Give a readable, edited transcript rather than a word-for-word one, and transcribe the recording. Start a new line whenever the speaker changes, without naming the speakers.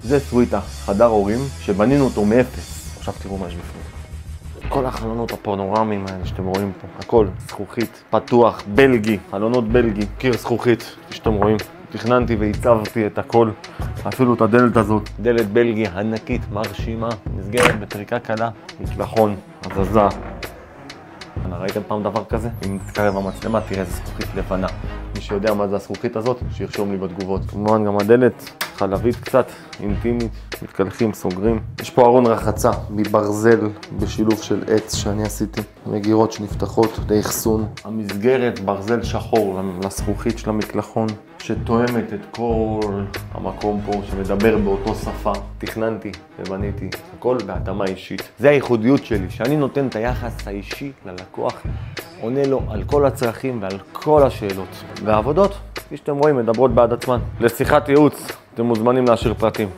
זה סוויטה, חדר הורים, שבנינו אותו מאפס. עכשיו תראו מה יש בפנים. כל החלונות הפנורמיים האלה שאתם רואים פה, הכל זכוכית, פתוח, בלגי, חלונות בלגי, קיר זכוכית, שאתם רואים. תכננתי והצבתי את הכל, אפילו את הדלת הזאת. דלת בלגי ענקית, מרשימה, מסגרת בטריקה קלה, מקלחון, הזזה. ראיתם פעם דבר כזה? אם תתקרב המצלמה תראה איזה זכוכית לבנה. מי שיודע מה זה הזכוכית הזאת, שירשום לי בתגובות. כמובן גם הדלת חלבית קצת, אינטימית, מתקלחים, סוגרים. יש פה ארון רחצה מברזל בשילוב של עץ שאני עשיתי. מגירות שנפתחות לאחסון. המסגרת ברזל שחור לזכוכית של המקלחון, שתואמת את כל המקום פה, שמדבר באותו שפה. תכננתי ובניתי הכל בהתאמה אישית. זה הייחודיות שלי, שאני נותן את היחס האישי ללקוח, עונה לו על כל הצרכים ועל כל השאלות. והעבודות, כפי שאתם רואים, מדברות בעד עצמן. לשיחת ייעוץ, אתם מוזמנים להשאיר פרטים.